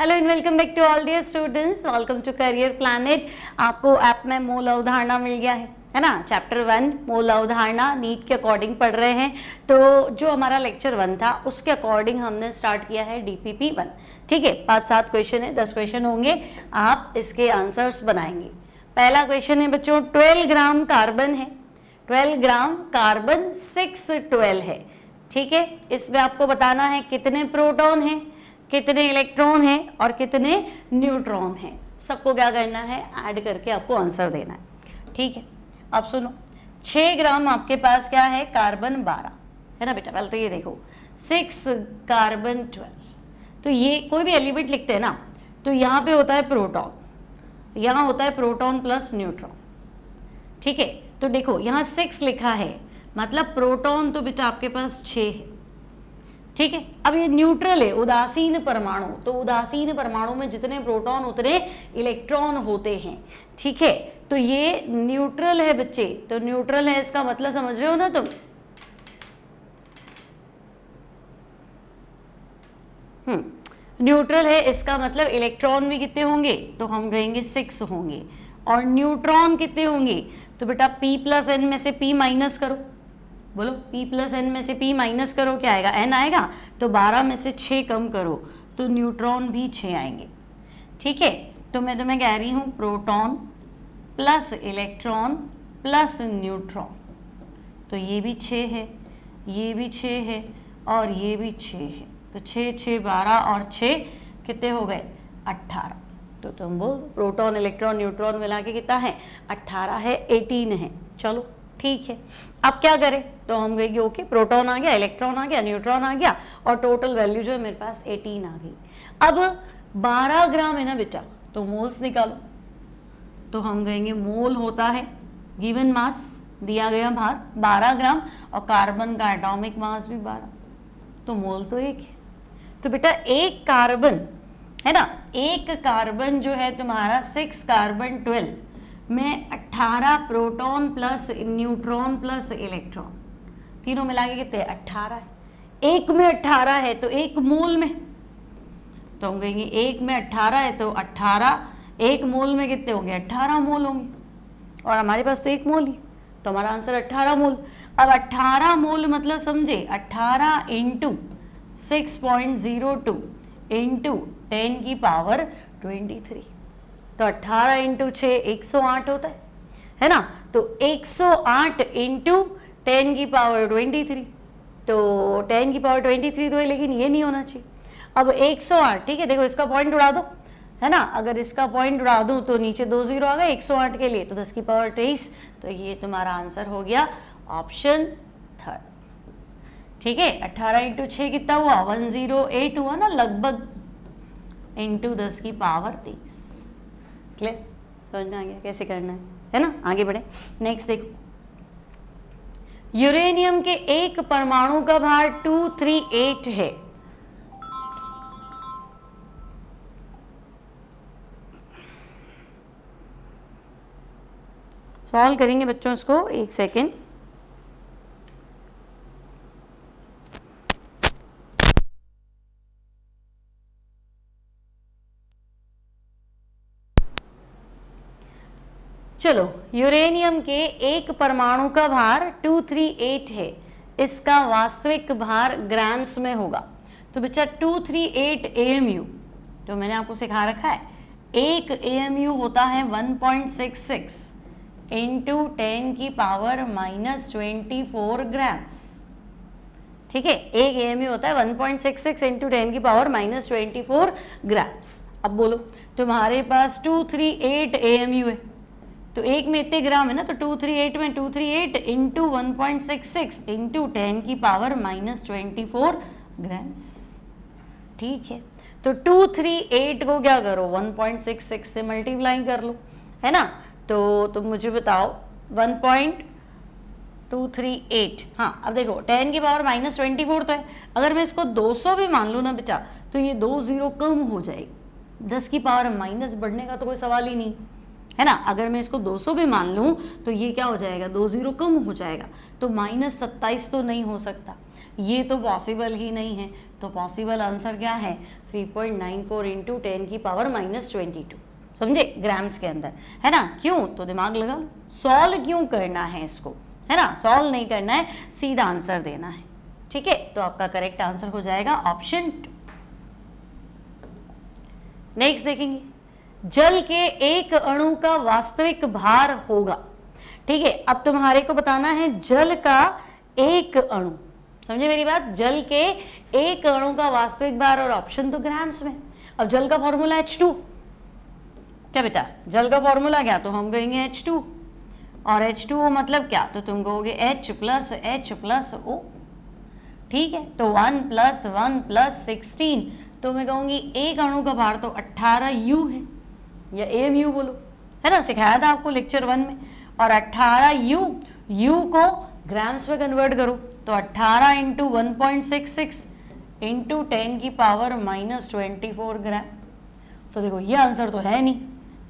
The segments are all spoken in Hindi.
Hello and welcome back to all dear students, welcome to career planet. आपको ऐप में मूल अवधारणा मिल गया है ना। चैप्टर 1 मूल अवधारणा नीट के अकॉर्डिंग पढ़ रहे हैं। तो जो हमारा लेक्चर 1 था उसके अकॉर्डिंग हमने स्टार्ट किया है DPP 1। ठीक है, 5-7 क्वेश्चन है, 10 क्वेश्चन होंगे, आप इसके आंसर्स बनाएंगे। पहला क्वेश्चन है बच्चों, 12 ग्राम कार्बन है, 12 ग्राम कार्बन 612 है। ठीक है, इसमें आपको बताना है कितने प्रोटॉन हैं, कितने इलेक्ट्रॉन हैं और कितने न्यूट्रॉन हैं। सबको क्या करना है, ऐड करके आपको आंसर देना है। ठीक है, अब सुनो, 6 ग्राम आपके पास क्या है, कार्बन 12 है ना बेटा। पहले तो ये देखो 6 कार्बन 12, तो ये कोई भी एलिमेंट लिखते हैं ना, तो यहाँ पे होता है प्रोटॉन, यहाँ होता है प्रोटॉन प्लस न्यूट्रॉन। ठीक है, तो देखो यहाँ 6 लिखा है, मतलब प्रोटॉन तो बेटा आपके पास 6 है। ठीक है, अब ये न्यूट्रल है, उदासीन परमाणु, तो उदासीन परमाणु में जितने प्रोटॉन उतने इलेक्ट्रॉन होते हैं। ठीक है, तो ये न्यूट्रल है बच्चे, तो न्यूट्रल है इसका मतलब समझ रहे हो ना तुम। न्यूट्रल है इसका मतलब इलेक्ट्रॉन भी कितने होंगे, तो हम कहेंगे 6 होंगे, और न्यूट्रॉन कितने होंगे, तो बेटा p प्लस n में से p माइनस करो, बोलो p प्लस n में से p माइनस करो, क्या आएगा, n आएगा। तो 12 में से 6 कम करो तो न्यूट्रॉन भी 6 आएंगे। ठीक है, तो मैं तुम्हें कह रही हूँ proton plus electron plus neutron, तो ये भी 6 है, ये भी 6 है और ये भी 6 है, तो 6 6 12 और 6 कितने हो गए, 18। तो तुम बोल प्रोटॉन इलेक्ट्रॉन न्यूट्रॉन मिला के कितना है, 18 है, 18 है। चलो ठीक है, अब क्या करें, तो हम कहेंगे ओके, प्रोटॉन आ गया, इलेक्ट्रॉन आ गया, न्यूट्रॉन आ गया, और टोटल वैल्यू जो है मेरे पास 18 आ गई। अब 12 ग्राम है ना बेटा, तो मोल्स निकालो, तो हम कहेंगे मोल होता है गिवन मास, दिया गया भार 12 ग्राम, और कार्बन का एटॉमिक मास भी 12, तो मोल तो एक है। तो बेटा एक कार्बन है ना, एक कार्बन जो है तुम्हारा 6 कार्बन 12 में 18 proton plus neutron plus electron, तीनों मिला के कितने, 18 है। एक में 18 है तो एक मोल में, तो हम कहेंगे एक में 18 है तो 18, एक मोल में कितने होंगे, 18 मोल होंगे, और हमारे पास तो एक मोल ही, तो हमारा आंसर 18 मोल। अब 18 मोल मतलब समझे, 18 इंटू 6.02 इंटू 10 की पावर 23, तो 18 इंटू 6 108 होता है ना। तो 108 इंटू 10 की पावर 23, तो 10 की पावर 23 तो है, लेकिन ये नहीं होना चाहिए। अब 108, ठीक है, देखो इसका पॉइंट उड़ा दो, है ना, अगर इसका पॉइंट उड़ा दूं तो नीचे 2 0 आ गए 108 के लिए, तो 10 की पावर 23, तो ये तुम्हारा आंसर हो गया ऑप्शन 3। ठीक है, 18 इंटू 6 कितना हुआ, 108 हुआ ना लगभग, इंटू 10 की पावर 23। क्लियर, समझ में आ गया कैसे करना है ना। आगे बढ़े, नेक्स्ट देखो, यूरेनियम के एक परमाणु का भार 238 है। सॉल्व करेंगे बच्चों इसको, एक सेकेंड। चलो, यूरेनियम के एक परमाणु का भार 238 है, इसका वास्तविक भार ग्राम्स में होगा। तो बच्चा 238 AMU, जो मैंने आपको सिखा रखा है, एक AMU होता है 1.66 इंटू 10 की पावर -24 ग्राम्स। ठीक है, एक AMU होता है 1.66 इंटू 10 की पावर -24 ग्राम्स। अब बोलो, तुम्हारे पास 238 AMU है, तो एक में इतने ग्राम है ना, तो 238 में 238 इंटू 1.66 इंटू 10 की पावर -24 ग्राम्स। ठीक है, तो 238 को क्या करो, 1.66 से मल्टीप्लाई कर लो, है ना। तो तुम मुझे बताओ 1.238, हाँ अब देखो 10 की पावर -24 तो है, अगर मैं इसको 200 भी मान लूँ ना बेटा, तो ये 2 0 कम हो जाएगी, 10 की पावर माइनस बढ़ने का तो कोई सवाल ही नहीं, है ना। अगर मैं इसको 200 भी मान लूँ तो ये क्या हो जाएगा, 2 0 कम हो जाएगा, तो -27 तो नहीं हो सकता, ये तो पॉसिबल ही नहीं है। तो पॉसिबल आंसर क्या है 3.94 इंटू 10 की पावर -22, समझे, ग्राम्स के अंदर, है ना। क्यों, तो दिमाग लगा लो, सॉल्व क्यों करना है इसको, है ना, सॉल्व नहीं करना है, सीधा आंसर देना है, ठीक है। तो आपका करेक्ट आंसर हो जाएगा ऑप्शन 2। नेक्स्ट देखेंगे, जल के एक अणु का वास्तविक भार होगा, ठीक है। अब तुम्हारे को बताना है जल का एक अणु, समझे मेरी बात, जल के एक अणु का वास्तविक भार, और ऑप्शन तो ग्राम्स में। अब जल का फॉर्मूला H2, क्या बेटा, जल का फॉर्मूला क्या, तो हम कहेंगे H2, और H2O मतलब क्या, तो तुम कहोगे H प्लस O, ठीक है। तो 1 + 1 + 16, तो मैं कहूंगी एक अणु का भार तो 18U है, या AMU बोलो, है ना, सिखाया था आपको लेक्चर 1 में। और 18U को ग्राम्स में कन्वर्ट करो, तो 18 इंटू 1.66 इंटू 10 की पावर -24 ग्राम। तो देखो ये आंसर तो है नहीं,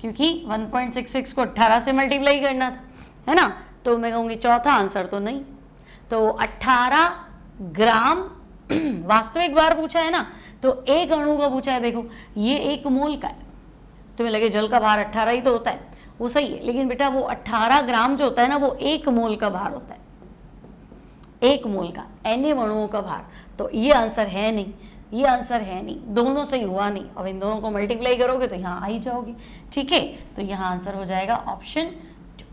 क्योंकि 1.66 को 18 से मल्टीप्लाई करना था, है ना। तो मैं कहूँगी चौथा आंसर तो नहीं। तो 18 ग्राम वास्तविक भार पूछा है ना, तो एक अणु का पूछा है, देखो ये 1 मोल का है, तुम्हें लगे जल का भार 18 ही तो होता है, वो सही है, लेकिन बेटा वो 18 ग्राम जो होता है ना, वो 1 मोल का भार होता है, 1 मोल का, Na अणुओं का भार। तो ये आंसर है नहीं, ये आंसर है नहीं, दोनों सही हुआ नहीं। अब इन दोनों को मल्टीप्लाई करोगे तो यहाँ आ ही जाओगे, ठीक है। तो यहाँ आंसर हो जाएगा ऑप्शन 2।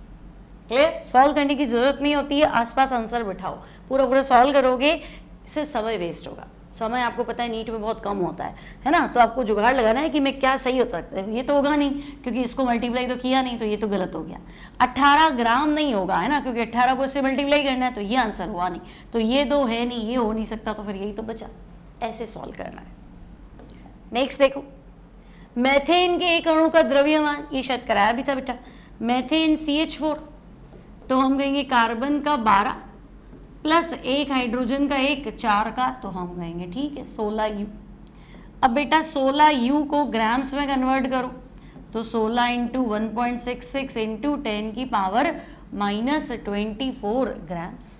क्लियर, सॉल्व करने की जरूरत नहीं होती है, आसपास आंसर बिठाओ, पूरा पूरा सॉल्व करोगे, सिर्फ समय वेस्ट होगा। समय आपको पता है नीट में बहुत कम होता है ना, तो आपको जुगाड़ लगाना है कि मैं क्या सही होता है, ये तो होगा नहीं क्योंकि इसको मल्टीप्लाई तो किया नहीं, तो ये तो गलत हो गया। 18 ग्राम नहीं होगा, है ना, क्योंकि 18 को इससे मल्टीप्लाई करना है, तो ये आंसर हुआ नहीं, तो ये दो है नहीं, ये हो नहीं सकता, तो फिर यही तो बचा, ऐसे सॉल्व करना है। नेक्स्ट देखो, मेथेन के एक अणु का द्रव्यमान, ये शायद कराया भी था बेटा, मेथेन CH4, तो हम कहेंगे कार्बन का 12 प्लस 1 हाइड्रोजन का 1 4 का, तो हम कहेंगे ठीक है 16U। अब बेटा 16U को ग्राम्स में कन्वर्ट करो, तो 16 इंटू 1.66 इंटू 10 की पावर -24 ग्राम्स।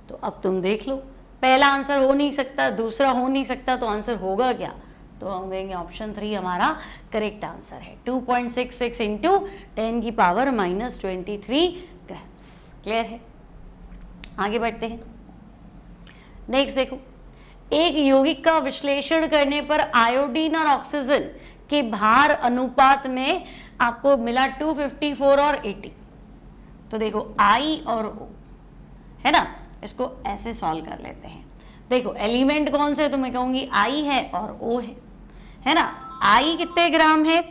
तो अब तुम देख लो, पहला आंसर हो नहीं सकता, दूसरा हो नहीं सकता, तो आंसर होगा क्या, तो हम कहेंगे ऑप्शन 3 हमारा करेक्ट आंसर है, 2.66 इंटू 10 की पावर -23 ग्राम्स। क्लियर है, आगे बढ़ते हैं। नेक्स्ट देखो, एक यौगिक का विश्लेषण करने पर आयोडीन और ऑक्सीजन के भार अनुपात में आपको मिला 254 और 80। तो देखो I और O, है ना, इसको ऐसे सॉल्व कर लेते हैं। देखो एलिमेंट कौन से है, तो मैं कहूंगी I है और O है ना। I कितने ग्राम है,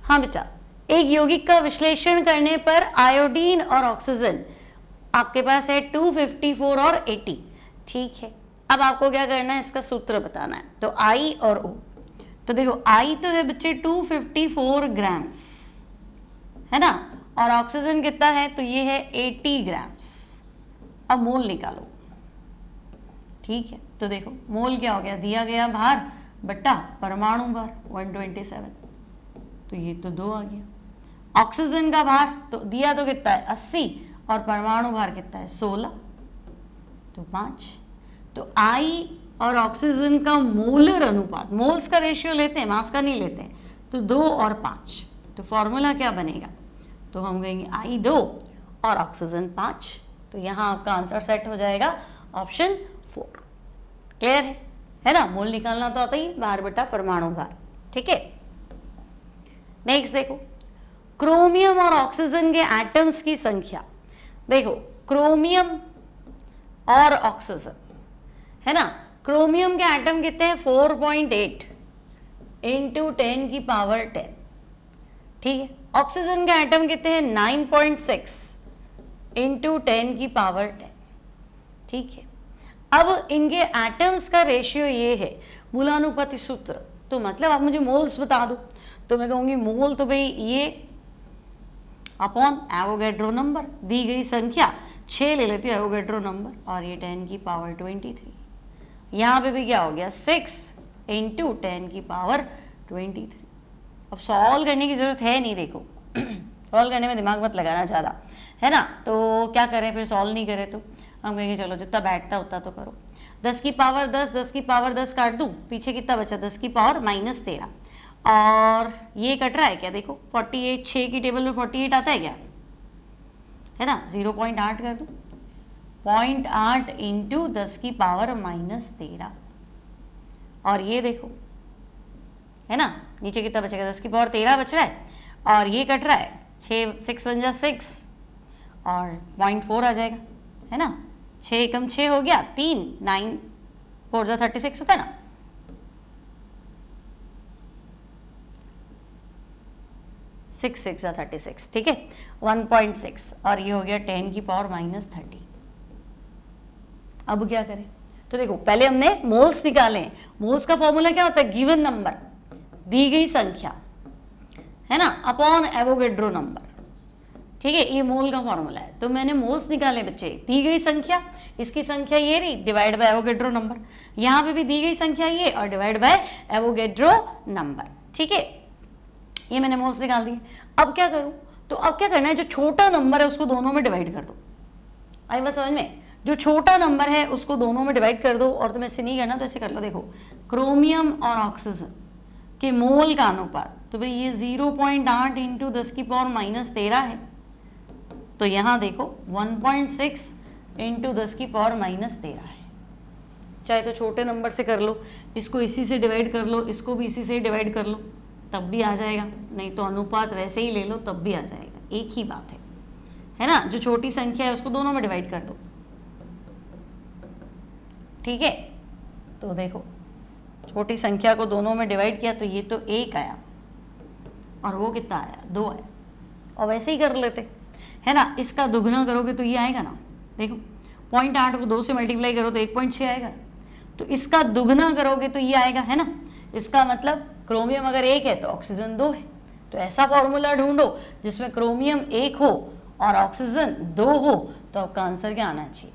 हाँ बेटा, एक यौगिक का विश्लेषण करने पर आयोडीन और ऑक्सीजन आपके पास है 254 और 80, ठीक है। अब आपको क्या करना है, इसका सूत्र बताना है। तो I और O, तो देखो I तो है बच्चे 254 ग्राम्स, है ना, और ऑक्सीजन कितना है, तो ये है 80 ग्राम्स। अब मोल निकालो, ठीक है। तो देखो मोल क्या हो गया, दिया गया भार बट्टा परमाणु भार 127, तो ये तो 2 आ गया। ऑक्सीजन का भार तो दिया तो कितना है 80, और परमाणु भार कितना है 16, तो 5। तो I और ऑक्सीजन का मोलर अनुपात, मोल्स का रेशियो लेते हैं, मास का नहीं लेते हैं, तो 2 और 5। तो फॉर्मूला क्या बनेगा, तो हम कहेंगे I 2 और ऑक्सीजन 5। तो यहाँ आपका आंसर सेट हो जाएगा ऑप्शन 4। क्लियर है ना, मोल निकालना तो आता ही, भार बटा परमाणु भार, ठीक है। नेक्स्ट देखो, क्रोमियम और ऑक्सीजन के एटम्स की संख्या। देखो क्रोमियम और ऑक्सीजन, है ना। क्रोमियम के एटम कितने हैं 4.8 इंटू 10 की पावर 10, ठीक है। ऑक्सीजन के एटम कितने हैं 9.6 इंटू 10 की पावर 10, ठीक है। अब इनके एटम्स का रेशियो ये है मूलानुपाती सूत्र, तो मतलब आप मुझे मोल्स बता दो, तो मैं कहूंगी मोल तो भाई ये अपॉन एवोगैड्रो नंबर, दी गई संख्या 6 ले लेती हूँ एवोगैड्रो नंबर, और ये 10 की पावर 23। यहाँ पे भी क्या हो गया 6 इंटू 10 की पावर 23। अब सॉल्व करने की जरूरत है नहीं, देखो सॉल्व करने में दिमाग मत लगाना ज़्यादा, है ना। तो क्या करें फिर, सॉल्व नहीं करें तो हम कहेंगे चलो जितना बैठता उतना तो करो। 10 की पावर 10, 10 की पावर 10 काट दूँ, पीछे कितना बचा 10 की पावर -13, और ये कट रहा है क्या, देखो 48, 6 की टेबल में 48 आता है क्या, है ना। 0.8 कर दूँ, 0.8 इंटू 10 की पावर -13, और ये देखो, है ना, नीचे कितना बचेगा 10 की पावर 13 बच रहा है, और ये कट रहा है 6 1 जा 6 और 0.4 आ जाएगा, है ना। 6 कम 6 हो गया 3, 9 4 जा 36 होता है ना। सिक्स 6 जा 36, ठीक है, 1.6, और ये हो गया 10 की पावर -30। अब क्या करें, तो देखो पहले हमने मोल्स निकाले। मोल्स का फॉर्मूला क्या होता है, गिवन नंबर, दी गई संख्या, है ना, अपॉन एवोगैड्रो नंबर, ठीक है, ये मोल का फॉर्मूला है। तो मैंने मोल्स निकाले बच्चे, दी गई संख्या, इसकी संख्या ये रही, डिवाइड बाय एवोगैड्रो नंबर, यहाँ पे भी दी गई संख्या ये और डिवाइड बाय एवोगैड्रो नंबर, ठीक है, ये मैंने मोल्स निकाल दिए। अब क्या करूँ, तो अब क्या करना है, जो छोटा नंबर है उसको दोनों में डिवाइड कर दो। आई बात समझ में, जो छोटा नंबर है उसको दोनों में डिवाइड कर दो, और तुम्हें ऐसे नहीं करना तो ऐसे कर लो, देखो क्रोमियम और ऑक्सीजन के मोल का अनुपात, तो भाई ये 0.8 इंटू 10 की पावर -13 है, तो यहाँ देखो 1.6 इंटू 10 की पावर -13 है। चाहे तो छोटे नंबर से कर लो, इसको इसी से डिवाइड कर लो, इसको भी इसी से डिवाइड कर लो, तब भी आ जाएगा, नहीं तो अनुपात वैसे ही ले लो तब भी आ जाएगा, एक ही बात है ना। जो छोटी संख्या है उसको दोनों में डिवाइड कर दो, ठीक है। तो देखो छोटी संख्या को दोनों में डिवाइड किया तो ये तो 1 आया, और वो कितना आया 2 आया, और वैसे ही कर लेते, है ना। इसका दुगना करोगे तो ये आएगा ना, देखो 0.8 को 2 से मल्टीप्लाई करो तो 1.6 आएगा, तो इसका दुगना करोगे तो ये आएगा, है ना। इसका मतलब क्रोमियम अगर 1 है तो ऑक्सीजन 2 है, तो ऐसा फॉर्मूला ढूंढो जिसमें क्रोमियम 1 हो और ऑक्सीजन 2 हो, तो आपका आंसर क्या आना चाहिए,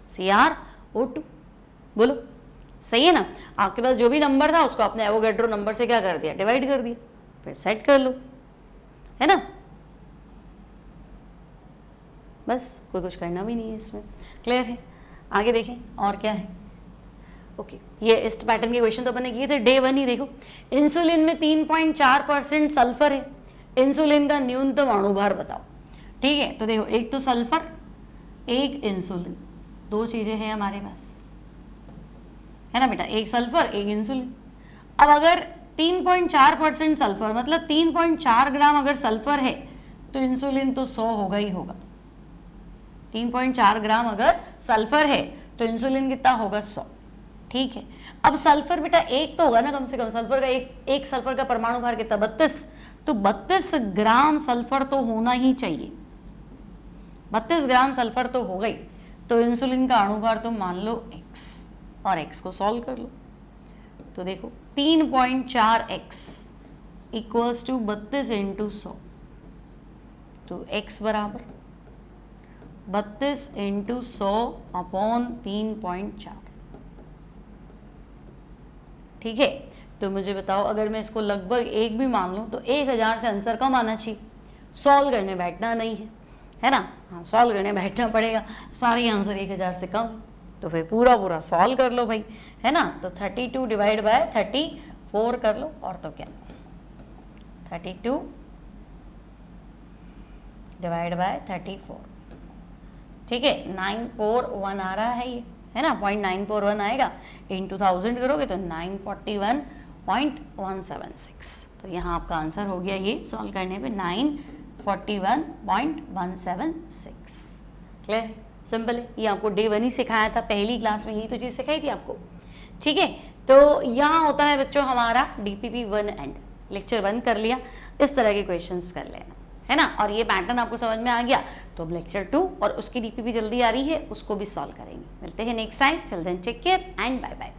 CrO2। बोलो सही है ना। आपके पास जो भी नंबर था उसको आपने एवोगैड्रो नंबर से क्या कर दिया, डिवाइड कर दिया, फिर सेट कर लो, है ना। बस कोई कुछ करना भी नहीं है इसमें, क्लियर है। आगे देखें और क्या है। ओके, ये इस पैटर्न के क्वेश्चन तो अपने किए थे डे 1 ही। देखो इंसुलिन में 3.4% सल्फर है, इंसुलिन का न्यूनतम अणुभार बताओ, ठीक है। तो देखो एक तो सल्फर, एक इंसुलिन, दो चीजें हैं हमारे पास, है ना बेटा, एक सल्फर एक इंसुलिन। अब अगर 3.4% सल्फर मतलब 3.4 ग्राम अगर सल्फर है तो इंसुलिन तो 100 होगा ही होगा। 3.4 ग्राम अगर सल्फर है तो इंसुलिन कितना होगा 100, ठीक है। अब सल्फर बेटा एक तो होगा ना कम से कम, सल्फर का एक सल्फर का परमाणु भार कितना 32, तो 32 ग्राम सल्फर तो होना ही चाहिए, 32 ग्राम सल्फर तो हो गई। तो इंसुलिन का अणुभार तो मान लो x, और x को सॉल्व कर लो, तो देखो 3.4x इक्वल्स टू 32 इंटू 100, तो x बराबर 32 इंटू 100 अपॉन 3.4, ठीक है। तो मुझे बताओ अगर मैं इसको लगभग 1 भी मान लूँ तो 1000 से आंसर कम आना चाहिए, सॉल्व करने बैठना नहीं है ना। हाँ सॉल्व करने बैठना पड़ेगा, सारे आंसर 1000 से कम, तो फिर पूरा सॉल्व कर लो भाई, है ना। तो 32 डिवाइड बाय 34 कर लो, और तो क्या 32 डिवाइड बाय 34, ठीक है। 941 आ रहा है ये, है ना, 0.941 आएगा, इंटू 1000 करोगे तो 941.176, तो यहाँ आपका आंसर हो गया ये सॉल्व करने पे 941.176, क्लियर। सिंपल है, ये आपको डे 1 ही सिखाया था, पहली क्लास में यही तो चीज़ सिखाई थी आपको। ठीक है, तो यहाँ होता है बच्चों हमारा DPP 1 एंड। लेक्चर 1 कर लिया, इस तरह के क्वेश्चंस कर लेना, है ना। और ये पैटर्न आपको समझ में आ गया तो अब लेक्चर 2 और उसकी DPP जल्दी आ रही है, उसको भी सॉल्व करेंगे। मिलते हैं next time, till then take care and bye bye.